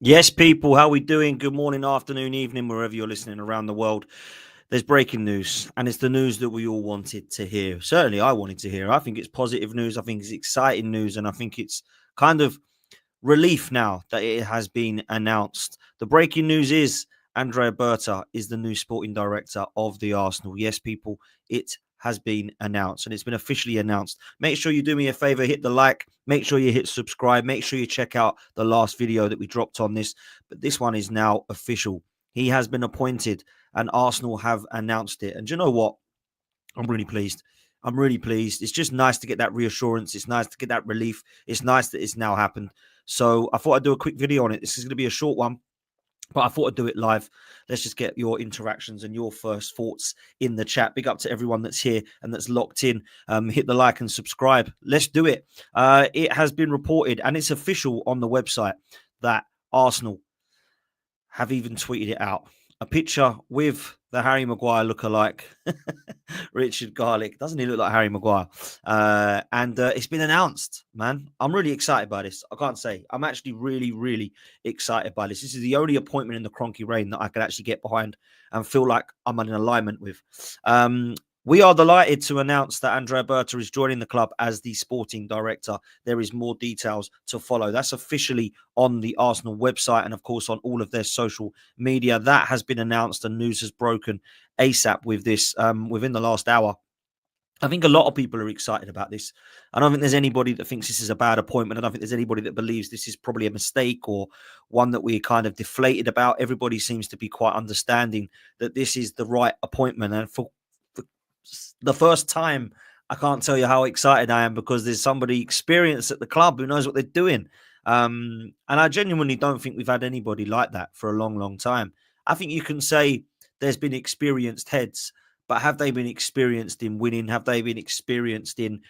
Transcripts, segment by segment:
Yes, people, how we doing? Good morning, afternoon, evening, wherever you're listening around the world. There's breaking news, and it's the news that we all wanted to hear. Certainly, I wanted to hear. I think it's positive news. I think it's exciting news, and I think it's kind of relief now that it has been announced. The breaking news is Andrea Berta is the new sporting director of the Arsenal. Yes, people, it has been announced and it's been officially announced. Make sure you do me a favor, hit the like, make sure you hit subscribe, make sure you check out the last video that we dropped on this. But this one is now official. He has been appointed and Arsenal have announced it. And do you know what? I'm really pleased. I'm really pleased. It's just nice to get that reassurance. It's nice to get that relief. It's nice that it's now happened. So I thought I'd do a quick video on it. This is going to be a short one, but I thought I'd do it live. Let's just get your interactions and your first thoughts in the chat. Big up to everyone that's here and that's locked in. Hit the like and subscribe. Let's do it. It has been reported, and it's official on the website, that Arsenal have even tweeted it out. A picture with the Harry Maguire lookalike, Richard Garlick. Doesn't he look like Harry Maguire? And it's been announced, man. I'm really excited by this. I can't say. I'm actually really, really excited by this. This is the only appointment in the Cronky Reign that I could actually get behind and feel like I'm in alignment with. We are delighted to announce that Andrea Berta is joining the club as the sporting director. There is more details to follow. That's officially on the Arsenal website and, of course, on all of their social media. That has been announced and news has broken ASAP with this within the last hour. I think a lot of people are excited about this. I don't think there's anybody that thinks this is a bad appointment. I don't think there's anybody that believes this is probably a mistake or one that we're kind of deflated about. Everybody seems to be quite understanding that this is the right appointment. And for the first time, I can't tell you how excited I am because there's somebody experienced at the club who knows what they're doing. And I genuinely don't think we've had anybody like that for a long, long time. I think you can say there's been experienced heads, but have they been experienced in winning? Have they been experienced in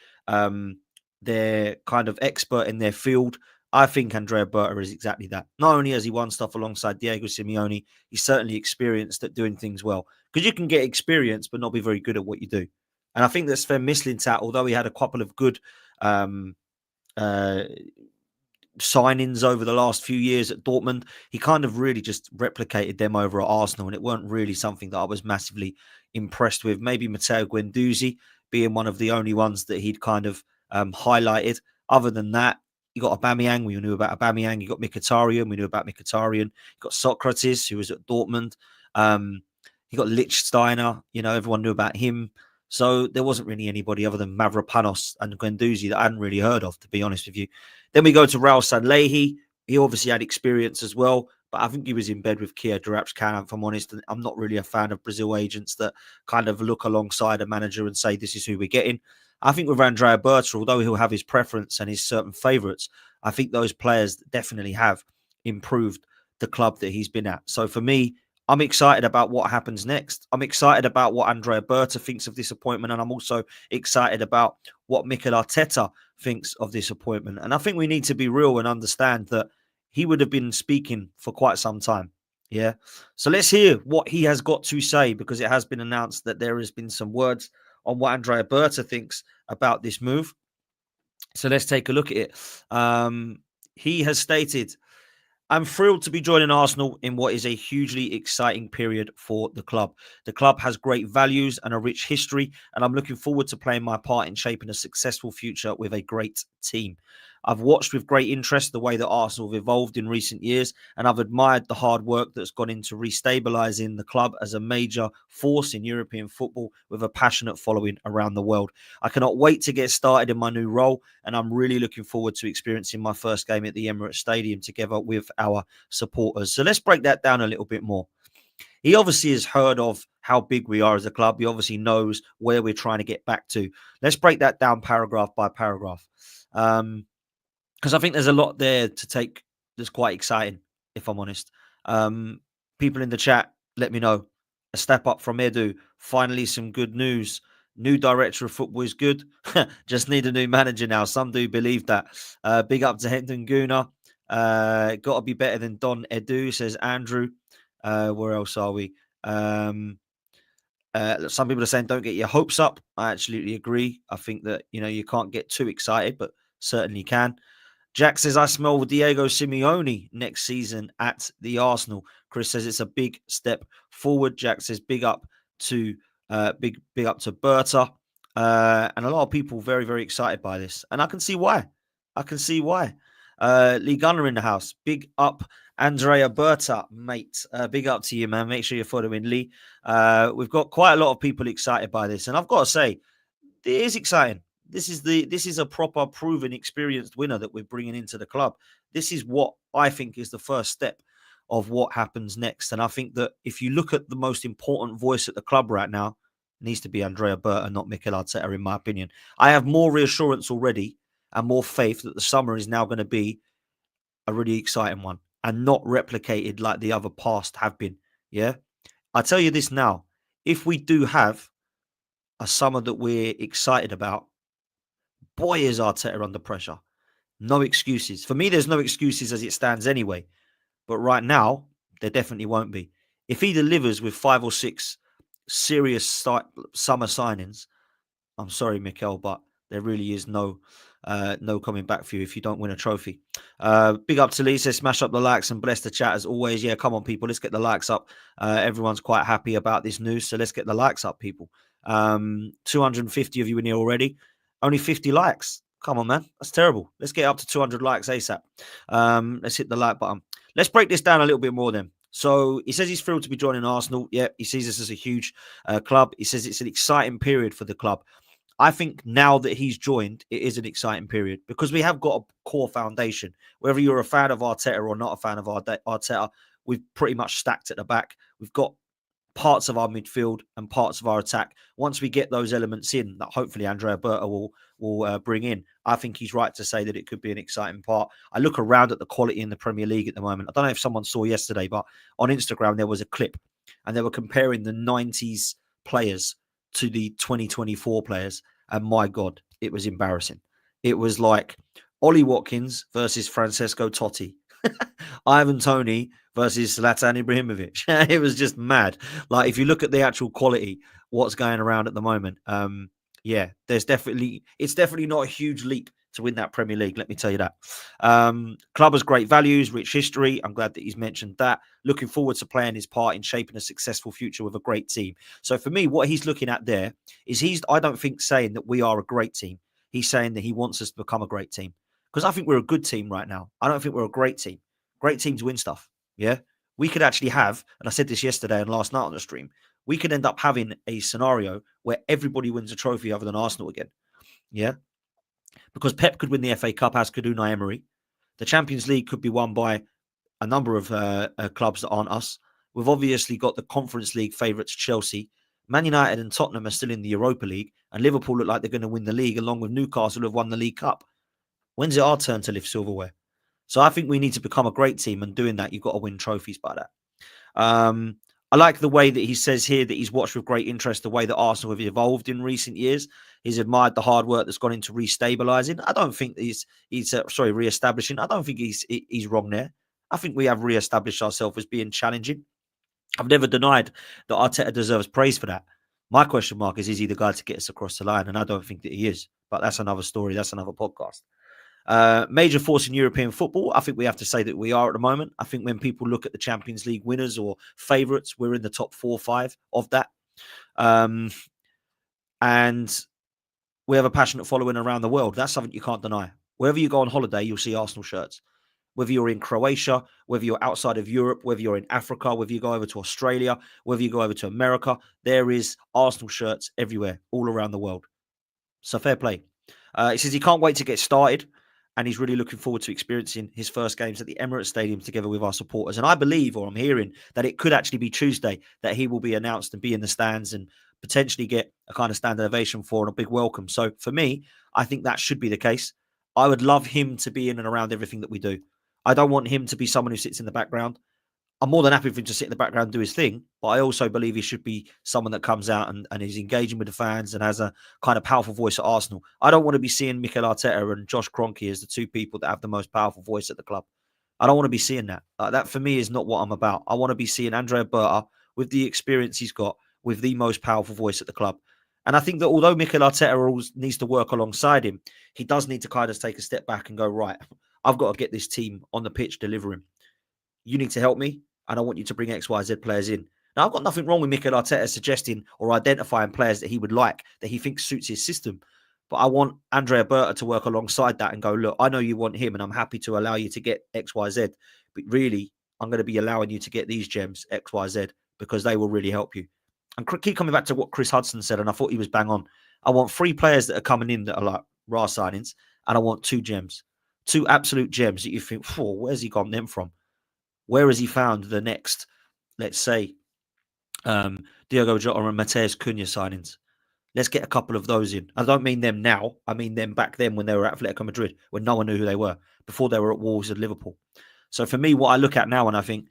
their kind of expert in their field? I think Andrea Berta is exactly that. Not only has he won stuff alongside Diego Simeone, he's certainly experienced at doing things well. Because you can get experience but not be very good at what you do. And I think that Sven Mislintat, although he had a couple of good uh, signings over the last few years at Dortmund, he kind of really just replicated them over at Arsenal, and it weren't really something that I was massively impressed with. Maybe Matteo Guendouzi being one of the only ones that he'd kind of highlighted. Other than that, you got Aubameyang, we knew about Aubameyang. You got Mkhitaryan, we knew about Mkhitaryan. You got Socrates, who was at Dortmund. You got Lichtsteiner, everyone knew about him. So there wasn't really anybody other than Mavropanos and Guendouzi that I hadn't really heard of, to be honest with you. Then we go to Raul Sanlehi. He obviously had experience as well, but I think he was in bed with Kia Durapscan, if I'm honest. And I'm not really a fan of Brazil agents that kind of look alongside a manager and say, this is who we're getting. I think with Andrea Berta, although he'll have his preference and his certain favourites, I think those players definitely have improved the club that he's been at. So for me, I'm excited about what happens next. I'm excited about what Andrea Berta thinks of this appointment, and I'm also excited about what Mikel Arteta thinks of this appointment. And I think we need to be real and understand that he would have been speaking for quite some time. Yeah. So let's hear what he has got to say, because it has been announced that there has been some words on what Andrea Berta thinks about this move. So let's take a look at it. He has stated, I'm thrilled to be joining Arsenal in what is a hugely exciting period for the club. The club has great values and a rich history, and I'm looking forward to playing my part in shaping a successful future with a great team. I've watched with great interest the way that Arsenal have evolved in recent years, and I've admired the hard work that's gone into restabilising the club as a major force in European football with a passionate following around the world. I cannot wait to get started in my new role, and I'm really looking forward to experiencing my first game at the Emirates Stadium together with our supporters. So let's break that down a little bit more. He obviously has heard of how big we are as a club. He obviously knows where we're trying to get back to. Let's break that down paragraph by paragraph. Because I think there's a lot there to take that's quite exciting, if I'm honest. People in the chat, let me know. A step up from Edu. Finally, some good news. New director of football is good. Just need a new manager now. Some do believe that. Big up to Hendon Guna. Got to be better than Don Edu, says Andrew. Where else are we? Some people are saying don't get your hopes up. I absolutely agree. I think that, you can't get too excited, but certainly can. Jack says, I smell Diego Simeone next season at the Arsenal. Chris says it's a big step forward. Jack says, big up to Berta. And a lot of people very, very excited by this. And I can see why. Lee Gunner in the house. Big up, Andrea Berta, mate. Big up to you, man. Make sure you're following Lee. We've got quite a lot of people excited by this. And I've got to say, it is exciting. This is a proper proven experienced winner that we're bringing into the club. This is what I think is the first step of what happens next. And I think that if you look at the most important voice at the club right now, it needs to be Andrea Berta, not Mikel Arteta, in my opinion. I have more reassurance already and more faith that the summer is now going to be a really exciting one and not replicated like the other past have been. Yeah. I tell you this now, if we do have a summer that we're excited about, boy, is Arteta under pressure. No excuses. For me, there's no excuses as it stands anyway. But right now, there definitely won't be. If he delivers with 5 or 6 serious summer signings, I'm sorry, Mikel, but there really is no coming back for you if you don't win a trophy. Big up to Lee, says smash up the likes and bless the chat as always. Yeah, come on, people, let's get the likes up. Everyone's quite happy about this news, so let's get the likes up, people. 250 of you in here already. Only 50 likes. Come on, man. That's terrible. Let's get up to 200 likes ASAP. Let's hit the like button. Let's break this down a little bit more then. So he says he's thrilled to be joining Arsenal. Yeah, he sees this as a huge club. He says it's an exciting period for the club. I think now that he's joined, it is an exciting period because we have got a core foundation. Whether you're a fan of Arteta or not a fan of Arteta, we've pretty much stacked at the back. We've got parts of our midfield and parts of our attack. Once we get those elements in, that hopefully Andrea Berta will bring in, I think he's right to say that it could be an exciting part. I look around at the quality in the Premier League at the moment. I don't know if someone saw yesterday, but on Instagram there was a clip and they were comparing the 90s players to the 2024 players. And my God, it was embarrassing. It was like Ollie Watkins versus Francesco Totti. Ivan Toney versus Zlatan Ibrahimovic. It was just mad. Like, if you look at the actual quality, what's going around at the moment, yeah, it's definitely not a huge leap to win that Premier League, let me tell you that. Club has great values, rich history. I'm glad that he's mentioned that. Looking forward to playing his part in shaping a successful future with a great team. So for me, what he's looking at there is I don't think saying that we are a great team. He's saying that he wants us to become a great team. Because I think we're a good team right now. I don't think we're a great team. Great teams win stuff. Yeah. We could actually have, and I said this yesterday and last night on the stream, we could end up having a scenario where everybody wins a trophy other than Arsenal again. Yeah. Because Pep could win the FA Cup, as could Unai Emery. The Champions League could be won by a number of clubs that aren't us. We've obviously got the Conference League favourites, Chelsea. Man United and Tottenham are still in the Europa League, and Liverpool look like they're going to win the league, along with Newcastle, who have won the League Cup. When's it our turn to lift silverware? So I think we need to become a great team, and doing that, you've got to win trophies by that. I like the way that he says here that he's watched with great interest the way that Arsenal have evolved in recent years. He's admired the hard work that's gone into restabilising. I don't think he's re-establishing. I don't think he's wrong there. I think we have re-established ourselves as being challenging. I've never denied that Arteta deserves praise for that. My question mark is he the guy to get us across the line? And I don't think that he is. But that's another story. That's another podcast. Major force in European football. I think we have to say that we are at the moment. I think when people look at the Champions League winners or favourites, we're in the top 4 or 5 of that. And we have a passionate following around the world. That's something you can't deny. Wherever you go on holiday, you'll see Arsenal shirts. Whether you're in Croatia, whether you're outside of Europe, whether you're in Africa, whether you go over to Australia, whether you go over to America, there is Arsenal shirts everywhere, all around the world. So fair play. He says he can't wait to get started, and he's really looking forward to experiencing his first games at the Emirates Stadium together with our supporters. And I believe, or I'm hearing, that it could actually be Tuesday that he will be announced and be in the stands and potentially get a kind of standing ovation for and a big welcome. So for me, I think that should be the case. I would love him to be in and around everything that we do. I don't want him to be someone who sits in the background. I'm more than happy for him to sit in the background and do his thing, but I also believe he should be someone that comes out and is engaging with the fans and has a kind of powerful voice at Arsenal. I don't want to be seeing Mikel Arteta and Josh Kroenke as the two people that have the most powerful voice at the club. I don't want to be seeing that. That for me is not what I'm about. I want to be seeing Andrea Berta with the experience he's got, with the most powerful voice at the club. And I think that although Mikel Arteta needs to work alongside him, he does need to kind of take a step back and go, right, I've got to get this team on the pitch delivering. You need to help me, and I want you to bring X, Y, Z players in. Now, I've got nothing wrong with Mikel Arteta suggesting or identifying players that he would like, that he thinks suits his system. But I want Andrea Berta to work alongside that and go, look, I know you want him, and I'm happy to allow you to get X, Y, Z. But really, I'm going to be allowing you to get these gems, X, Y, Z, because they will really help you. And keep coming back to what Chris Hudson said, and I thought he was bang on. I want 3 players that are coming in that are like raw signings, and I want 2 gems. 2 absolute gems that you think, where's he got them from? Where has he found the next, let's say, Diogo Jota and Mateus Cunha signings? Let's get a couple of those in. I don't mean them now. I mean them back then when they were at Atletico Madrid, when no one knew who they were, before they were at Wolves and Liverpool. So for me, what I look at now and I think,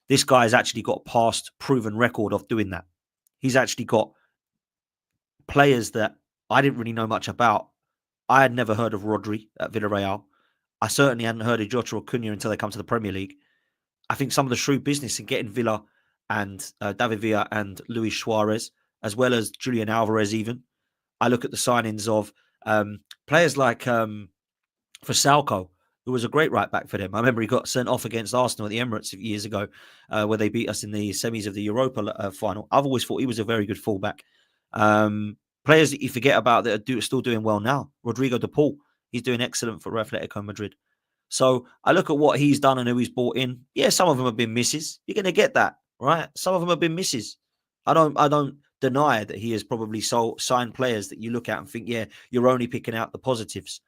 this guy has actually got a past proven record of doing that. He's actually got players that I didn't really know much about. I had never heard of Rodri at Villarreal. I certainly hadn't heard of Jota or Cunha until they come to the Premier League. I think some of the shrewd business in getting Villa and David Villa and Luis Suarez, as well as Julian Alvarez even. I look at the signings of players like Falcao, who was a great right back for them. I remember he got sent off against Arsenal at the Emirates years ago, where they beat us in the semis of the Europa final. I've always thought he was a very good fullback. Players that you forget about that are still doing well now. Rodrigo de Paul, he's doing excellent for Atletico Madrid. So I look at what he's done and who he's brought in. Yeah, some of them have been misses. You're going to get that, right? Some of them have been misses. I don't deny that he has probably signed players that you look at and think, yeah, you're only picking out the positives.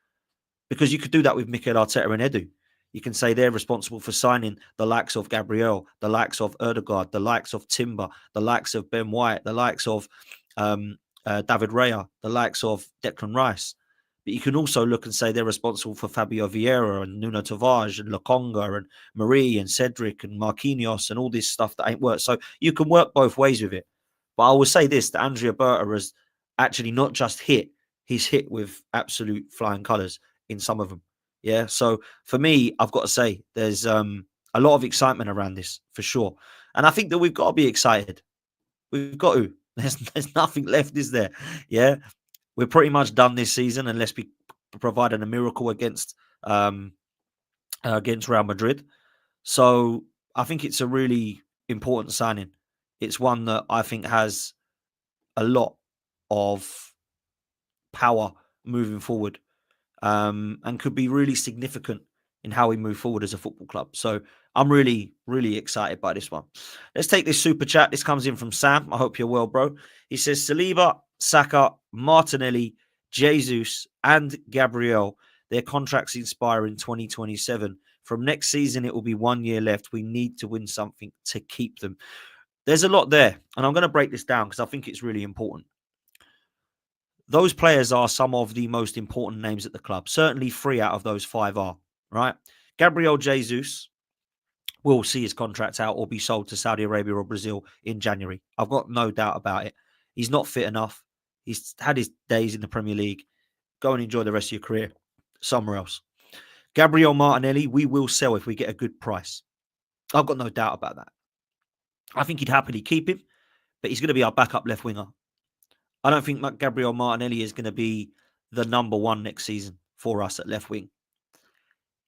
Because you could do that with Mikel Arteta and Edu. You can say they're responsible for signing the likes of Gabriel, the likes of Erdegaard, the likes of Timber, the likes of Ben White, the likes of David Raya, the likes of Declan Rice. But you can also look and say they're responsible for Fabio Vieira and Nuno Tavares and Lokonga and Marie and Cedric and Marquinhos and all this stuff that ain't worked. So you can work both ways with it. But I will say this, that Andrea Berta has actually not just hit, he's hit with absolute flying colours in some of them. Yeah. So for me, I've got to say there's a lot of excitement around this for sure. And I think that we've got to be excited. We've got to. There's nothing left, is there? Yeah. We're pretty much done this season unless we provide a miracle against Real Madrid. So I think it's a really important signing. It's one that I think has a lot of power moving forward, and could be really significant in how we move forward as a football club. So I'm really, really excited by this one. Let's take this super chat. This comes in from Sam. I hope you're well, bro. He says, Saliba, Saka, Martinelli, Jesus, and Gabriel, their contracts expire in 2027. From next season, it will be 1 year left. We need to win something to keep them. There's a lot there, and I'm going to break this down because I think it's really important. Those players are some of the most important names at the club. Certainly 3 out of those 5 are, right? Gabriel Jesus will see his contract out or be sold to Saudi Arabia or Brazil in January. I've got no doubt about it. He's not fit enough. He's had his days in the Premier League. Go and enjoy the rest of your career somewhere else. Gabriel Martinelli, we will sell if we get a good price. I've got no doubt about that. I think he'd happily keep him, but he's going to be our backup left winger. I don't think Gabriel Martinelli is going to be the number 1 next season for us at left wing.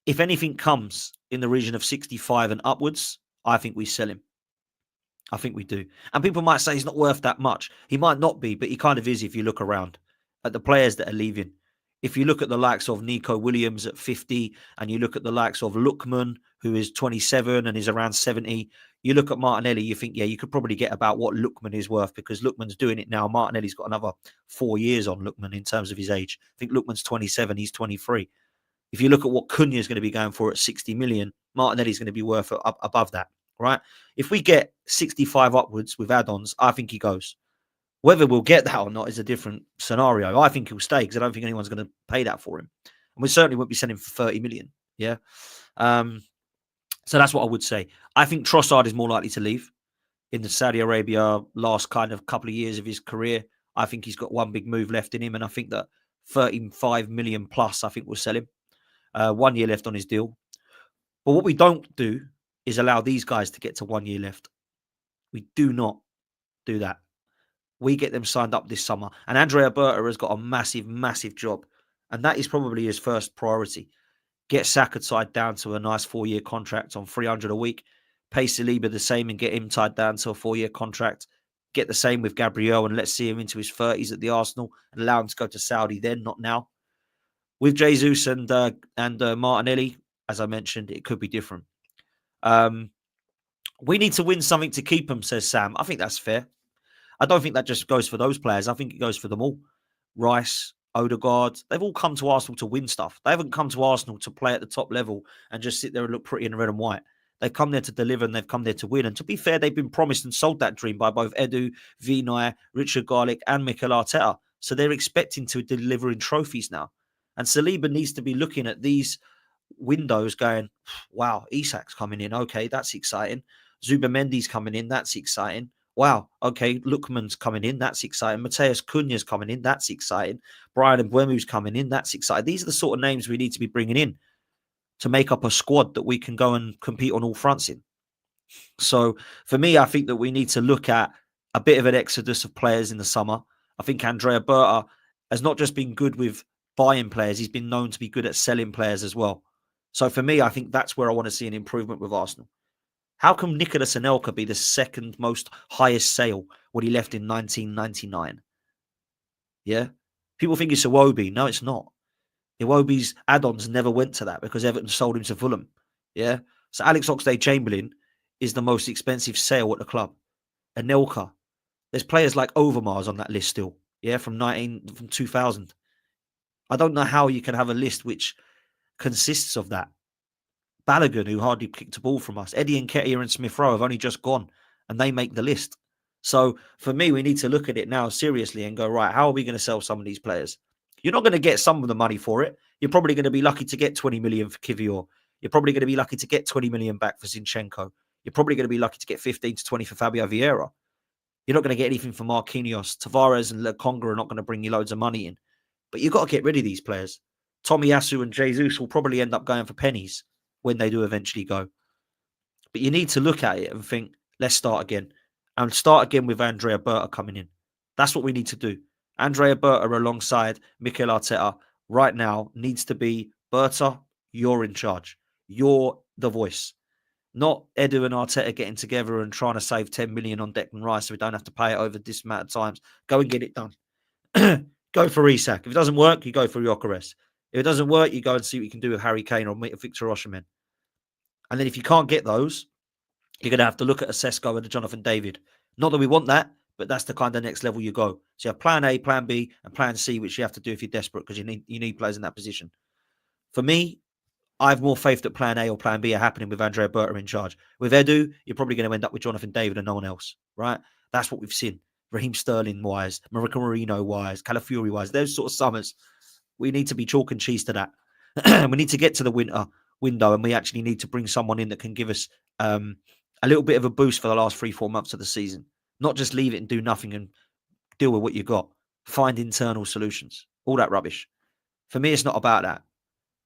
If anything comes in the region of 65 and upwards, I think we sell him. I think we do. And people might say he's not worth that much. He might not be, but he kind of is if you look around at the players that are leaving. If you look at the likes of Nico Williams at 50, and you look at the likes of Lookman, who is 27 and is around 70, you look at Martinelli, you think, yeah, you could probably get about what Lookman is worth because Lookman's doing it now. Martinelli's got another 4 years on Lookman in terms of his age. I think Lookman's 27, he's 23. If you look at what Cunha is going to be going for at 60 million, Martinelli's going to be worth above that, right? If we get 65 upwards with add-ons, I think he goes. Whether we'll get that or not is a different scenario. I think he'll stay because I don't think anyone's going to pay that for him. And we certainly won't be selling for 30 million. Yeah. So that's what I would say. I think Trossard is more likely to leave in the Saudi Arabia last kind of couple of years of his career. I think he's got one big move left in him. And I think that 35 million plus, I think we'll sell him. 1 year left on his deal. But what we don't do is allow these guys to get to 1 year left. We do not do that. We get them signed up this summer. And Andrea Berta has got a massive, massive job. And that is probably his first priority. Get Saka tied down to a nice 4-year contract on 300 a week. Pay Saliba the same and get him tied down to a 4-year contract. Get the same with Gabriel and let's see him into his 30s at the Arsenal and allow him to go to Saudi then, not now. With Jesus and Martinelli, as I mentioned, it could be different. We need to win something to keep them, says Sam. I think that's fair. I don't think that just goes for those players. I think it goes for them all. Rice, Odegaard, they've all come to Arsenal to win stuff. They haven't come to Arsenal to play at the top level and just sit there and look pretty in red and white. They've come there to deliver and they've come there to win. And to be fair, they've been promised and sold that dream by both Edu, Vinay, Richard Garlick and Mikel Arteta. So they're expecting to deliver in trophies now. And Saliba needs to be looking at these windows going, wow, Isak's coming in. Okay, that's exciting. Zubamendi's coming in. That's exciting. Wow, okay, Lookman's coming in. That's exciting. Mateus Cunha's coming in. That's exciting. Brian Mbeumo's coming in. That's exciting. These are the sort of names we need to be bringing in to make up a squad that we can go and compete on all fronts in. So for me, I think that we need to look at a bit of an exodus of players in the summer. I think Andrea Berta has not just been good with buying players, he's been known to be good at selling players as well. So for me, I think that's where I want to see an improvement with Arsenal. How can Nicolas Anelka be the second most highest sale when he left in 1999? Yeah? People think it's Iwobi. No, it's not. Iwobi's add-ons never went to that because Everton sold him to Fulham. Yeah? So Alex Oxlade-Chamberlain is the most expensive sale at the club. Anelka. There's players like Overmars on that list still. Yeah, from 2000. I don't know how you can have a list which consists of that. Balogun, who hardly kicked a ball from us. Eddie Nketiah and Smith Rowe have only just gone, and they make the list. So for me, we need to look at it now seriously and go, right, how are we going to sell some of these players? You're not going to get some of the money for it. You're probably going to be lucky to get 20 million for Kivior. You're probably going to be lucky to get 20 million back for Zinchenko. You're probably going to be lucky to get 15 to 20 for Fabio Vieira. You're not going to get anything for Marquinhos. Tavares and Lokonga are not going to bring you loads of money in. But you've got to get rid of these players. Tomiyasu and Jesus will probably end up going for pennies when they do eventually go. But you need to look at it and think, let's start again. And start again with Andrea Berta coming in. That's what we need to do. Andrea Berta alongside Mikel Arteta right now needs to be, Berta, you're in charge. You're the voice. Not Edu and Arteta getting together and trying to save 10 million on Declan Rice so we don't have to pay it over this amount of times. Go and get it done. Go for Isak. If it doesn't work, you go for Gyökeres. If it doesn't work, you go and see what you can do with Harry Kane or Victor Osimhen. And then if you can't get those, you're going to have to look at a Sesko and a Jonathan David. Not that we want that, but that's the kind of next level you go. So you have plan A, plan B, and plan C, which you have to do if you're desperate because you need players in that position. For me, I have more faith that plan A or plan B are happening with Andrea Berta in charge. With Edu, you're probably going to end up with Jonathan David and no one else, right? That's what we've seen. Raheem Sterling-wise, Marika Marino-wise, Calafiori-wise, those sort of summers. We need to be chalk and cheese to that. We need to get to the winter window and we actually need to bring someone in that can give us a little bit of a boost for the last 3-4 months of the season. Not just leave it and do nothing and deal with what you got. Find internal solutions. All that rubbish. For me, it's not about that.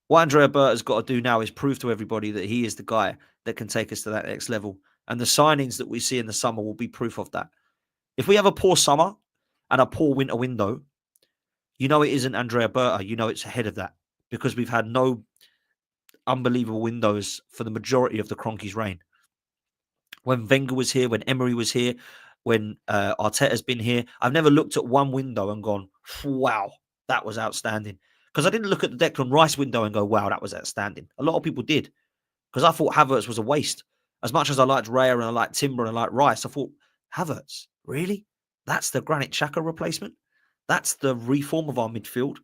What Andrea Berta's got to do now is prove to everybody that he is the guy that can take us to that next level. And the signings that we see in the summer will be proof of that. If we have a poor summer and a poor winter window, you know it isn't Andrea Berta. You know it's ahead of that because we've had no unbelievable windows for the majority of the Kroenkes' reign. When Wenger was here, when Emery was here, when Arteta's been here, I've never looked at one window and gone, wow, that was outstanding. Because I didn't look at the Declan Rice window and go, wow, that was outstanding. A lot of people did. Because I thought Havertz was a waste. As much as I liked Raya and I liked Timber and I liked Rice, I thought, Havertz, really? That's the Granit Xhaka replacement? That's the reform of our midfield?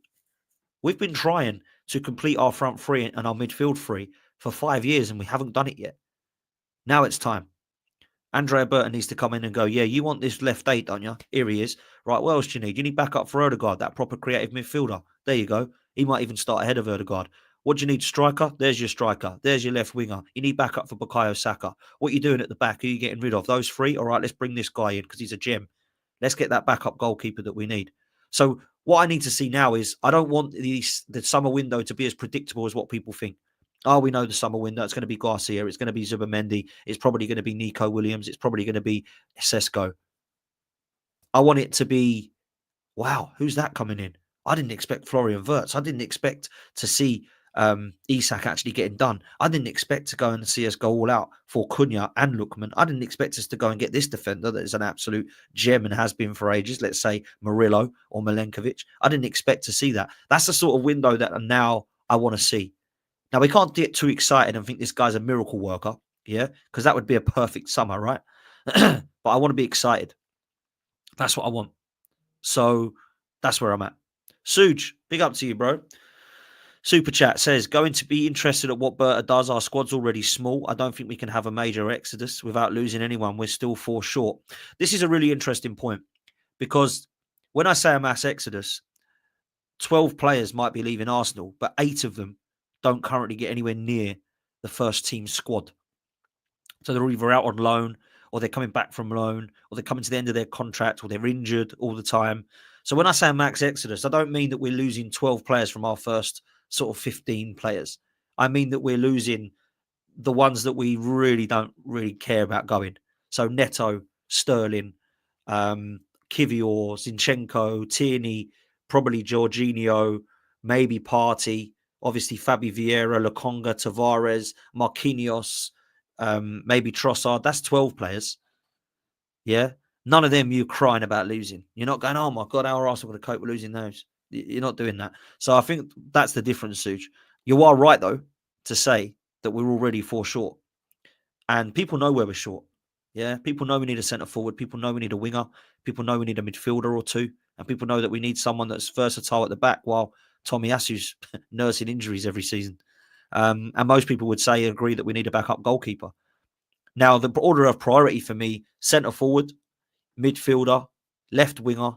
We've been trying to complete our front three and our midfield three for 5 years and we haven't done it yet. Now it's time. Andrea Berta needs to come in and go, yeah, you want this left 8, don't you? Here he is. Right, what else do you need? You need backup for Odegaard, that proper creative midfielder. There you go. He might even start ahead of Odegaard. What do you need? Striker? There's your striker. There's your left winger. You need backup for Bukayo Saka. What are you doing at the back? Who are you getting rid of? Those 3? All right, let's bring this guy in because he's a gem. Let's get that backup goalkeeper that we need. So what I need to see now is I don't want the summer window to be as predictable as what people think. Oh, we know the summer window. It's going to be Garcia. It's going to be Zubamendi. It's probably going to be Nico Williams. It's probably going to be Sesko. I want it to be, wow, who's that coming in? I didn't expect Florian Wirtz. I didn't expect to see Isak actually getting done. I didn't expect to go and see us go all out for Cunha and Lookman. I didn't expect us to go and get this defender that is an absolute gem and has been for ages. Let's say Murillo or Milenkovic. I didn't expect to see that. That's the sort of window that now I want to see. Now, we can't get too excited and think this guy's a miracle worker, yeah? Because that would be a perfect summer, right? But I want to be excited. That's what I want. So that's where I'm at. Suj, big up to you, bro. Super Chat says, going to be interested at what Berta does. Our squad's already small. I don't think we can have a major exodus without losing anyone. We're still 4 short. This is a really interesting point because when I say a mass exodus, 12 players might be leaving Arsenal, but 8 of them don't currently get anywhere near the first team squad. So they're either out on loan or they're coming back from loan or they're coming to the end of their contract or they're injured all the time. So when I say a max exodus, I don't mean that we're losing 12 players from our first sort of 15 players. I mean that we're losing the ones that we really don't really care about going. So Neto, Sterling, Kivior, Zinchenko, Tierney, probably Jorginho, maybe Partey, obviously Fabi Vieira, Lokonga, Tavares, Marquinhos, maybe Trossard. That's 12 players. Yeah. None of them you're crying about losing. You're not going, oh my God, how are Arsenal going to cope with losing those? You're not doing that. So I think that's the difference, Suj. You are right, though, to say that we're already 4 short. And people know where we're short. Yeah. People know we need a centre forward. People know we need a winger. People know we need a midfielder or 2. And people know that we need someone that's versatile at the back while Tomiyasu's nursing injuries every season. And most people would say agree that we need a backup goalkeeper. Now, the order of priority for me, centre forward, midfielder, left winger,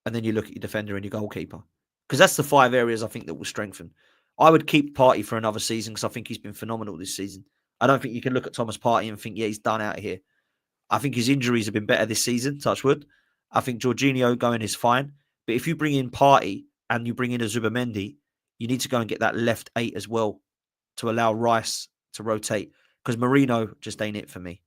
and then you look at your defender and your goalkeeper. Because that's the 5 areas I think that will strengthen. I would keep Partey for another season because I think he's been phenomenal this season. I don't think you can look at Thomas Partey and think, yeah, he's done out of here. I think his injuries have been better this season, touch wood. I think Jorginho going is fine. But if you bring in Partey and you bring in a Zubamendi, you need to go and get that left 8 as well to allow Rice to rotate. Because Marino just ain't it for me.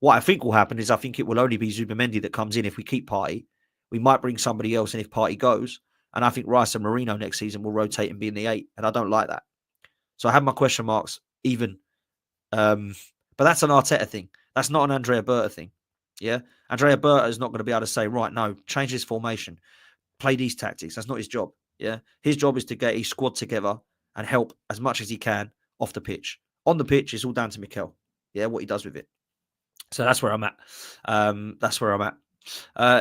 What I think will happen is I think it will only be Zubamendi that comes in if we keep Partey. We might bring somebody else in if Partey goes. And I think Rice and Marino next season will rotate and be in the 8. And I don't like that. So I have my question marks even. But that's an Arteta thing. That's not an Andrea Berta thing. Yeah. Andrea Berta is not going to be able to say, right, no, change his formation. Play these tactics. That's not his job. Yeah. His job is to get his squad together and help as much as he can off the pitch. On the pitch, it's all down to Mikel. Yeah. What he does with it. So that's where I'm at.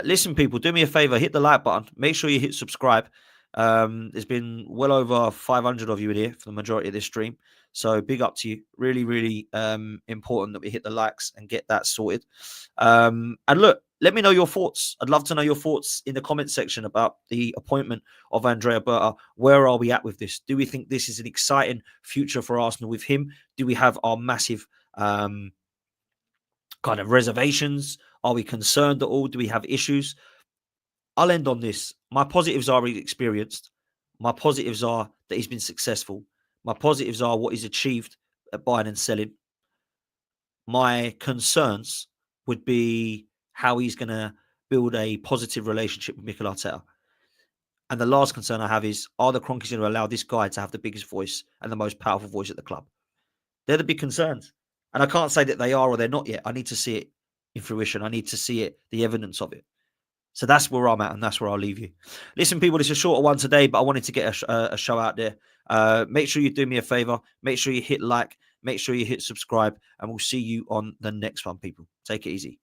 Listen, people, do me a favor, hit the like button. Make sure you hit subscribe. There's been well over 500 of you in here for the majority of this stream. So big up to you. Really, really important that we hit the likes and get that sorted. And look, let me know your thoughts. I'd love to know your thoughts in the comment section about the appointment of Andrea Berta. Where are we at with this? Do we think this is an exciting future for Arsenal with him? Do we have our massive kind of reservations? Are we concerned at all? Do we have issues? I'll end on this. My positives are he's experienced. My positives are that he's been successful. My positives are what he's achieved at buying and selling. My concerns would be how he's going to build a positive relationship with Mikel Arteta. And the last concern I have is, are the Kroenkes going to allow this guy to have the biggest voice and the most powerful voice at the club? They're the big concerns. And I can't say that they are or they're not yet. I need to see it in fruition. I need to see it, the evidence of it. So that's where I'm at, and that's where I'll leave you. Listen, people, it's a shorter one today, but I wanted to get a show out there. Make sure you do me a favor. Make sure you hit like. Make sure you hit subscribe, and we'll see you on the next one, people. Take it easy.